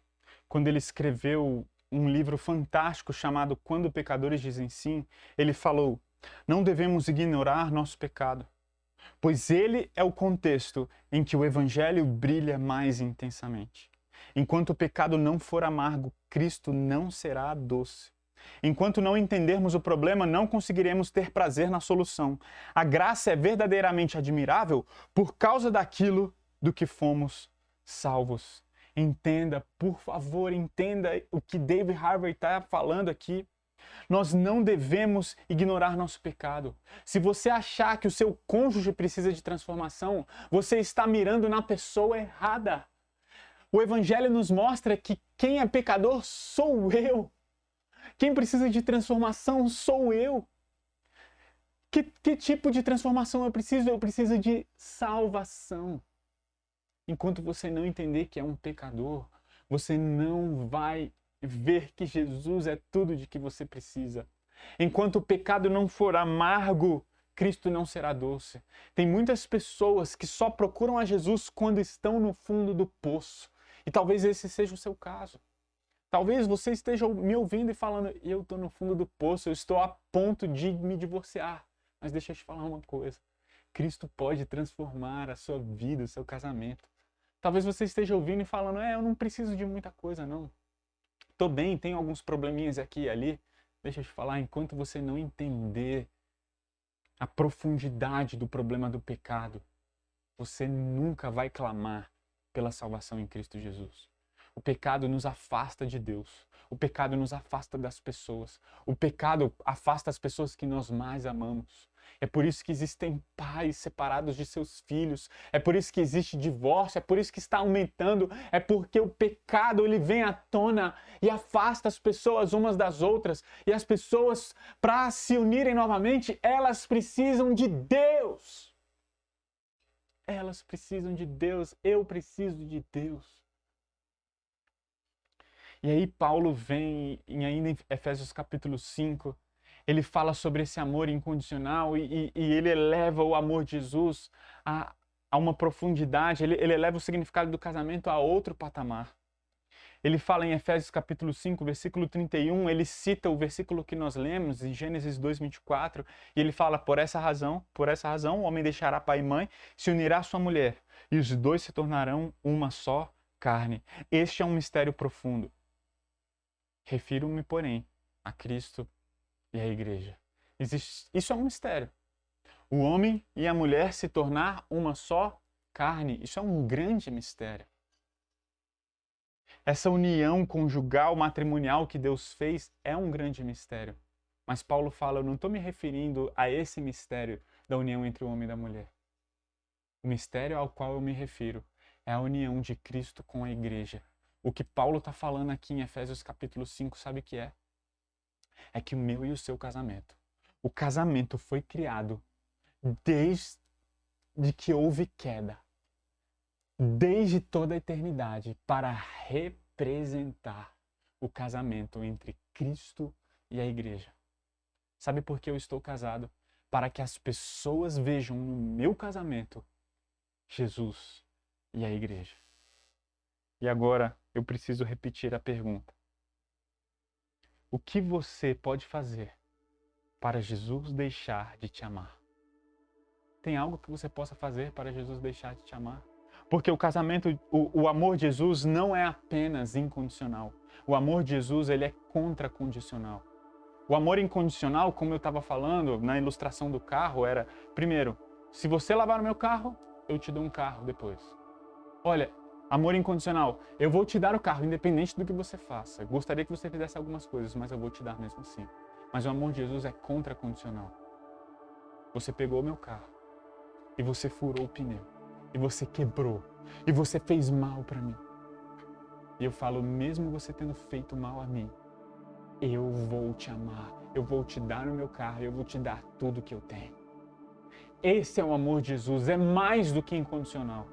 quando ele escreveu um livro fantástico chamado Quando Pecadores Dizem Sim, ele falou: não devemos ignorar nosso pecado, pois ele é o contexto em que o evangelho brilha mais intensamente. Enquanto o pecado não for amargo, Cristo não será doce. Enquanto não entendermos o problema, não conseguiremos ter prazer na solução. A graça é verdadeiramente admirável por causa daquilo do que fomos salvos. Entenda, por favor, entenda o que David Harvey está falando aqui. Nós não devemos ignorar nosso pecado. Se você achar que o seu cônjuge precisa de transformação, você está mirando na pessoa errada. O Evangelho nos mostra que quem é pecador sou eu. Quem precisa de transformação sou eu. Que tipo de transformação eu preciso? Eu preciso de salvação. Enquanto você não entender que é um pecador, você não vai ver que Jesus é tudo de que você precisa. Enquanto o pecado não for amargo, Cristo não será doce. Tem muitas pessoas que só procuram a Jesus quando estão no fundo do poço. E talvez esse seja o seu caso. Talvez você esteja me ouvindo e falando: eu estou no fundo do poço, eu estou a ponto de me divorciar. Mas deixa eu te falar uma coisa. Cristo pode transformar a sua vida, o seu casamento. Talvez você esteja ouvindo e falando: eu não preciso de muita coisa, não. Estou bem, tenho alguns probleminhas aqui e ali. Deixa eu te falar, enquanto você não entender a profundidade do problema do pecado, você nunca vai clamar pela salvação em Cristo Jesus. O pecado nos afasta de Deus. O pecado nos afasta das pessoas. O pecado afasta as pessoas que nós mais amamos. É por isso que existem pais separados de seus filhos. É por isso que existe divórcio. É por isso que está aumentando. É porque o pecado ele vem à tona e afasta as pessoas umas das outras. E as pessoas, para se unirem novamente, elas precisam de Deus. Elas precisam de Deus. Eu preciso de Deus. E aí Paulo vem, ainda em Efésios capítulo 5, ele fala sobre esse amor incondicional e ele eleva o amor de Jesus a uma profundidade, ele eleva o significado do casamento a outro patamar. Ele fala em Efésios capítulo 5, versículo 31, ele cita o versículo que nós lemos em Gênesis 2:24, e ele fala: por essa razão, o homem deixará pai e mãe, se unirá à sua mulher, e os dois se tornarão uma só carne. Este é um mistério profundo. Refiro-me, porém, a Cristo e à igreja. Isso é um mistério. O homem e a mulher se tornar uma só carne. Isso é um grande mistério. Essa união conjugal, matrimonial que Deus fez é um grande mistério. Mas Paulo fala: eu não estou me referindo a esse mistério da união entre o homem e a mulher. O mistério ao qual eu me refiro é a união de Cristo com a igreja. O que Paulo está falando aqui em Efésios capítulo 5, sabe o que é? É que o meu e o seu casamento. O casamento foi criado desde que houve queda. Desde toda a eternidade, para representar o casamento entre Cristo e a igreja. Sabe por que eu estou casado? Para que as pessoas vejam no meu casamento Jesus e a igreja. E agora eu preciso repetir a pergunta. O que você pode fazer para Jesus deixar de te amar? Tem algo que você possa fazer para Jesus deixar de te amar? Porque o casamento, o amor de Jesus não é apenas incondicional. O amor de Jesus, ele é contracondicional. O amor incondicional, como eu estava falando na ilustração do carro, era: primeiro, se você lavar o meu carro, eu te dou um carro depois. Olha, amor incondicional, eu vou te dar o carro, independente do que você faça. Gostaria que você fizesse algumas coisas, mas eu vou te dar mesmo assim. Mas o amor de Jesus é contracondicional. Você pegou o meu carro e você furou o pneu, e você quebrou, e você fez mal para mim. E eu falo: mesmo você tendo feito mal a mim, eu vou te amar, eu vou te dar o meu carro, eu vou te dar tudo que eu tenho. Esse é o amor de Jesus, é mais do que incondicional.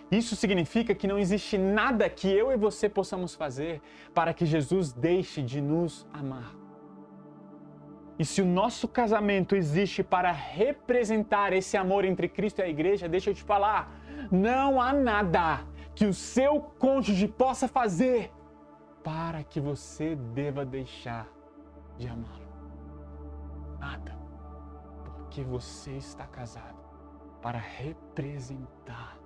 Isso significa que não existe nada que eu e você possamos fazer para que Jesus deixe de nos amar. E se o nosso casamento existe para representar esse amor entre Cristo e a igreja, deixa eu te falar, não há nada que o seu cônjuge possa fazer para que você deva deixar de amá-lo. Nada. Porque você está casado para representar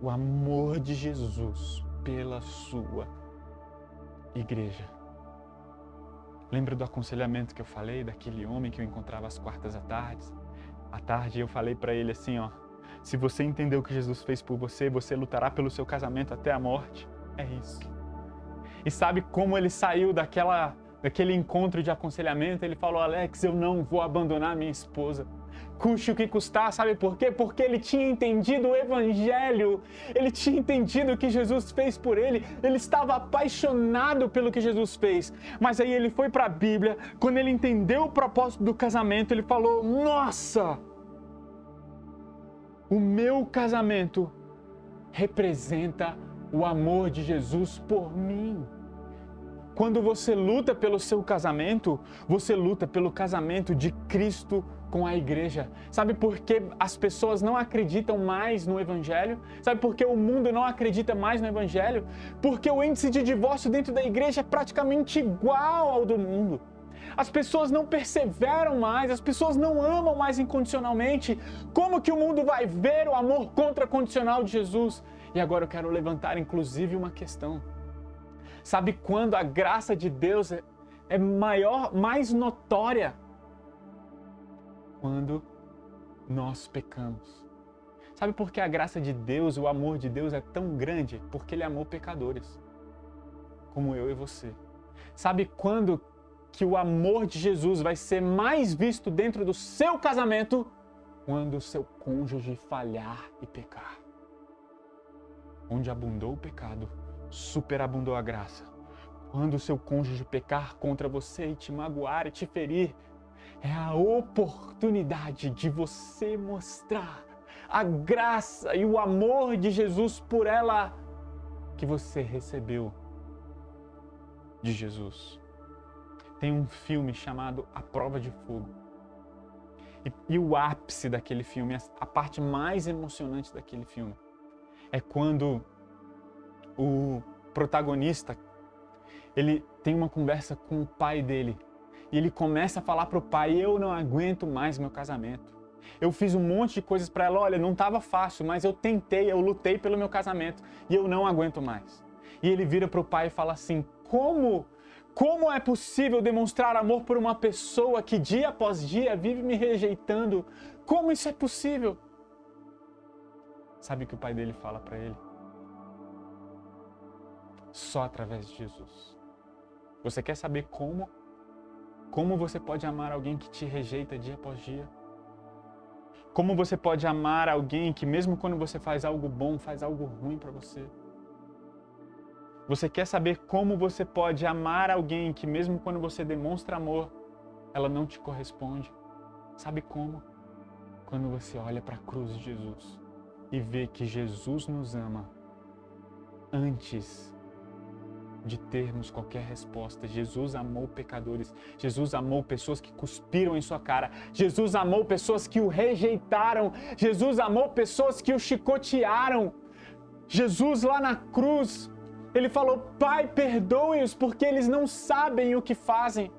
o amor de Jesus pela sua igreja. Lembra do aconselhamento que eu falei, daquele homem que eu encontrava às quartas à tarde, eu falei para ele assim, ó, se você entendeu o que Jesus fez por você, você lutará pelo seu casamento até a morte. É isso. E sabe como ele saiu daquele encontro de aconselhamento? Ele falou, Alex, eu não vou abandonar minha esposa. Custe o que custar, sabe por quê? Porque ele tinha entendido o Evangelho, ele tinha entendido o que Jesus fez por ele, ele estava apaixonado pelo que Jesus fez. Mas aí ele foi para a Bíblia, quando ele entendeu o propósito do casamento, ele falou, nossa, o meu casamento representa o amor de Jesus por mim. Quando você luta pelo seu casamento, você luta pelo casamento de Cristo com a igreja. Sabe por que as pessoas não acreditam mais no Evangelho? Sabe por que o mundo não acredita mais no Evangelho? Porque o índice de divórcio dentro da igreja é praticamente igual ao do mundo. As pessoas não perseveram mais, as pessoas não amam mais incondicionalmente. Como que o mundo vai ver o amor contracondicional de Jesus? E agora eu quero levantar inclusive uma questão. Sabe quando a graça de Deus é maior, mais notória? Quando nós pecamos. Sabe por que a graça de Deus, o amor de Deus é tão grande? Porque Ele amou pecadores, como eu e você. Sabe quando que o amor de Jesus vai ser mais visto dentro do seu casamento? Quando o seu cônjuge falhar e pecar. Onde abundou o pecado, superabundou a graça. Quando o seu cônjuge pecar contra você e te magoar e te ferir, é a oportunidade de você mostrar a graça e o amor de Jesus por ela que você recebeu de Jesus. Tem um filme chamado A Prova de Fogo. E o ápice daquele filme, a parte mais emocionante daquele filme, é quando o protagonista, ele tem uma conversa com o pai dele. E ele começa a falar para o pai, eu não aguento mais meu casamento. Eu fiz um monte de coisas para ela, olha, não estava fácil, mas eu tentei, eu lutei pelo meu casamento e eu não aguento mais. E ele vira para o pai e fala assim, como é possível demonstrar amor por uma pessoa que dia após dia vive me rejeitando? Como isso é possível? Sabe o que o pai dele fala para ele? Só através de Jesus. Você quer saber como? Como você pode amar alguém que te rejeita dia após dia? Como você pode amar alguém que mesmo quando você faz algo bom, faz algo ruim para você? Você quer saber como você pode amar alguém que mesmo quando você demonstra amor, ela não te corresponde? Sabe como? Quando você olha para a cruz de Jesus e vê que Jesus nos ama antes de termos qualquer resposta. Jesus amou pecadores. Jesus amou pessoas que cuspiram em sua cara. Jesus amou pessoas que o rejeitaram. Jesus amou pessoas que o chicotearam. Jesus lá na cruz, ele falou, Pai, perdoe-os porque eles não sabem o que fazem.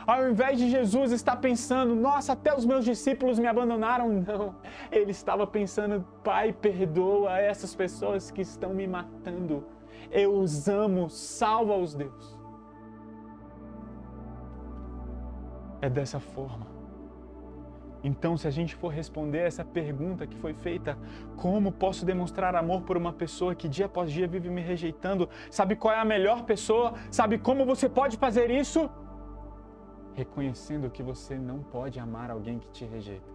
Ao invés de Jesus estar pensando, nossa, até os meus discípulos me abandonaram. Não, ele estava pensando, Pai, perdoa essas pessoas que estão me matando. Eu os amo, salva-os, Deus. É dessa forma. Então, se a gente for responder essa pergunta que foi feita, como posso demonstrar amor por uma pessoa que dia após dia vive me rejeitando? Sabe qual é a melhor pessoa? Sabe como você pode fazer isso? Reconhecendo que você não pode amar alguém que te rejeita.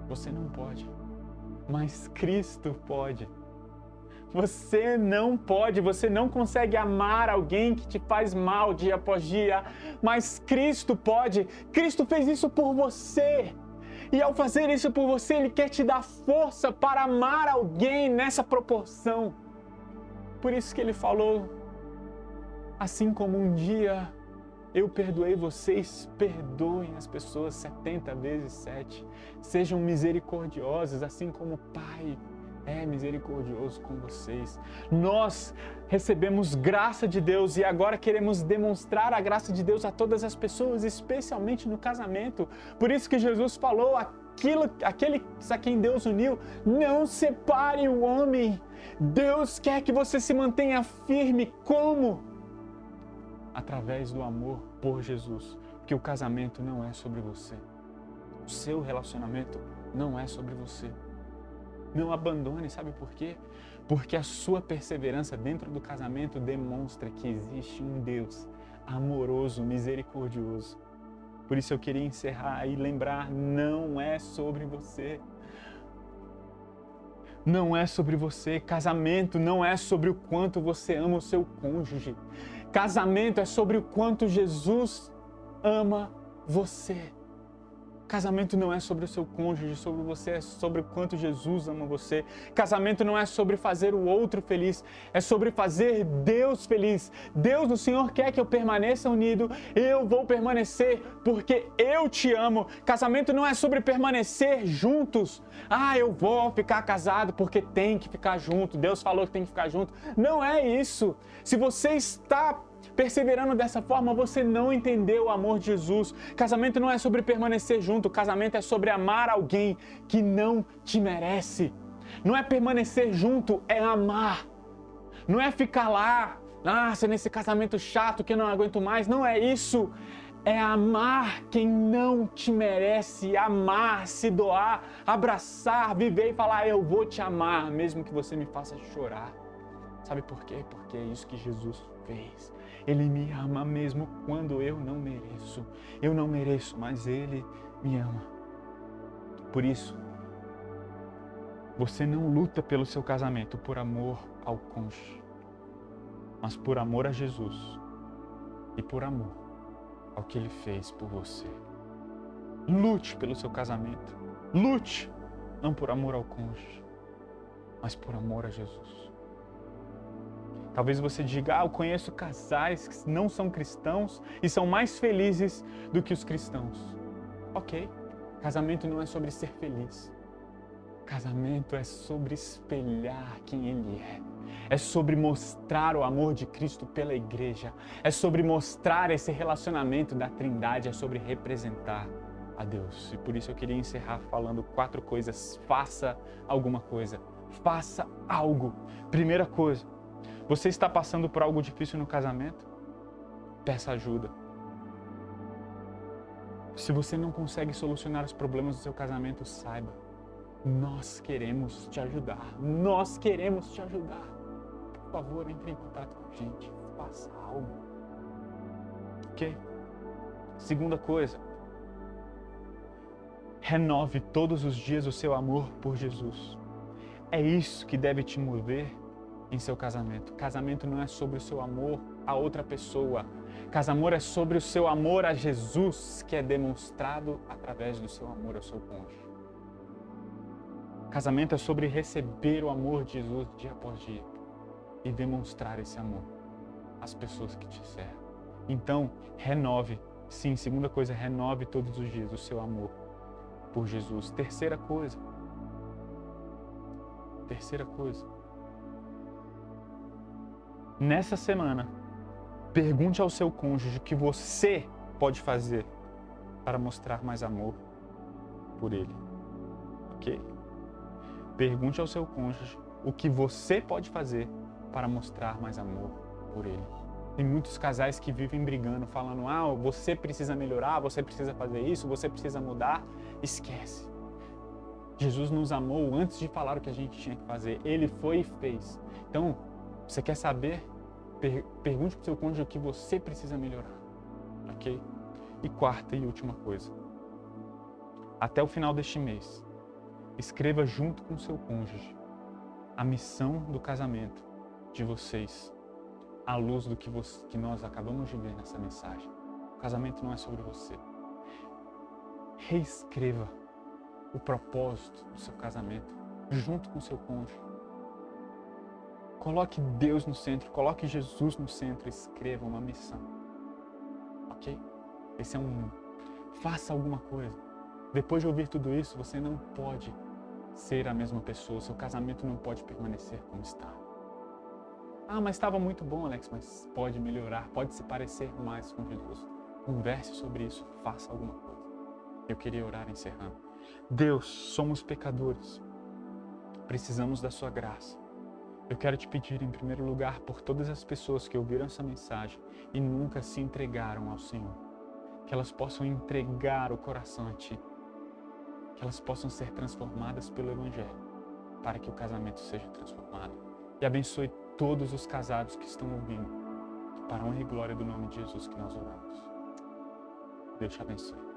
Você não pode. Mas Cristo pode. Você não pode, você não consegue amar alguém que te faz mal dia após dia, mas Cristo pode. Cristo fez isso por você. E ao fazer isso por você, Ele quer te dar força para amar alguém nessa proporção. Por isso que Ele falou, assim como um dia Eu perdoei vocês, perdoem as pessoas 70 vezes 7. Sejam misericordiosos, assim como o Pai é misericordioso com vocês. Nós recebemos graça de Deus e agora queremos demonstrar a graça de Deus a todas as pessoas, especialmente no casamento. Por isso que Jesus falou, aquele a quem Deus uniu, não separe o homem. Deus quer que você se mantenha firme. Como? Através do amor por Jesus. Porque o casamento não é sobre você. O seu relacionamento não é sobre você. Não abandone, sabe por quê? Porque a sua perseverança dentro do casamento demonstra que existe um Deus amoroso, misericordioso. Por isso eu queria encerrar e lembrar, não é sobre você. Não é sobre você. Casamento não é sobre o quanto você ama o seu cônjuge. Casamento é sobre o quanto Jesus ama você. Casamento não é sobre o seu cônjuge, sobre você, é sobre o quanto Jesus ama você. Casamento não é sobre fazer o outro feliz, é sobre fazer Deus feliz. Deus, o Senhor quer que eu permaneça unido, eu vou permanecer porque eu te amo. Casamento não é sobre permanecer juntos. Eu vou ficar casado porque tem que ficar junto. Deus falou que tem que ficar junto. Não é isso. Se você está perseverando dessa forma, você não entendeu o amor de Jesus. Casamento não é sobre permanecer junto, casamento é sobre amar alguém que não te merece. Não é permanecer junto, é amar. Não é ficar lá, ser nesse casamento chato que eu não aguento mais. Não é isso. É amar quem não te merece, amar, se doar, abraçar, viver e falar, eu vou te amar, mesmo que você me faça chorar. Sabe por quê? Porque é isso que Jesus fez. Ele me ama mesmo quando eu não mereço. Eu não mereço, mas Ele me ama. Por isso, você não luta pelo seu casamento por amor ao cônjuge, mas por amor a Jesus e por amor ao que Ele fez por você. Lute pelo seu casamento. Lute, não por amor ao cônjuge, mas por amor a Jesus. Talvez você diga, eu conheço casais que não são cristãos e são mais felizes do que os cristãos. Ok, casamento não é sobre ser feliz. Casamento é sobre espelhar quem Ele é. É sobre mostrar o amor de Cristo pela igreja. É sobre mostrar esse relacionamento da Trindade. É sobre representar a Deus. E por isso eu queria encerrar falando 4 coisas. Faça alguma coisa. Faça algo. Primeira coisa. Você está passando por algo difícil no casamento? Peça ajuda. Se você não consegue solucionar os problemas do seu casamento, saiba, nós queremos te ajudar. Nós queremos te ajudar. Por favor, entre em contato com a gente. Faça algo. Ok? Segunda coisa. Renove todos os dias o seu amor por Jesus. É isso que deve te mover em seu casamento. Casamento não é sobre o seu amor a outra pessoa. Casamento é sobre o seu amor a Jesus, que é demonstrado através do seu amor ao seu cônjuge. Casamento é sobre receber o amor de Jesus dia após dia e demonstrar esse amor às pessoas que te cercam. Então, renove. Sim, segunda coisa, renove todos os dias o seu amor por Jesus. Terceira coisa. Nessa semana, pergunte ao seu cônjuge o que você pode fazer para mostrar mais amor por ele. Ok? Pergunte ao seu cônjuge o que você pode fazer para mostrar mais amor por ele. Tem muitos casais que vivem brigando, falando, você precisa melhorar, você precisa fazer isso, você precisa mudar. Esquece. Jesus nos amou antes de falar o que a gente tinha que fazer. Ele foi e fez. Então, você quer saber? Pergunte para o seu cônjuge o que você precisa melhorar. Ok? E quarta e última coisa. Até o final deste mês, escreva junto com o seu cônjuge a missão do casamento de vocês, à luz do que nós acabamos de ver nessa mensagem. O casamento não é sobre você. Reescreva o propósito do seu casamento junto com o seu cônjuge. Coloque Deus no centro, coloque Jesus no centro, escreva uma missão. ok? Faça alguma coisa. Depois de ouvir tudo isso, você não pode ser a mesma pessoa. Seu casamento não pode permanecer como está. Ah, mas estava muito bom, Alex, mas pode melhorar, pode se parecer mais com Jesus. Converse sobre isso, faça alguma coisa. Eu queria orar encerrando. Deus, somos pecadores. Precisamos da sua graça. Eu quero te pedir, em primeiro lugar, por todas as pessoas que ouviram essa mensagem e nunca se entregaram ao Senhor. Que elas possam entregar o coração a Ti. Que elas possam ser transformadas pelo Evangelho, para que o casamento seja transformado. E abençoe todos os casados que estão ouvindo, para a honra e glória do nome de Jesus que nós oramos. Deus te abençoe.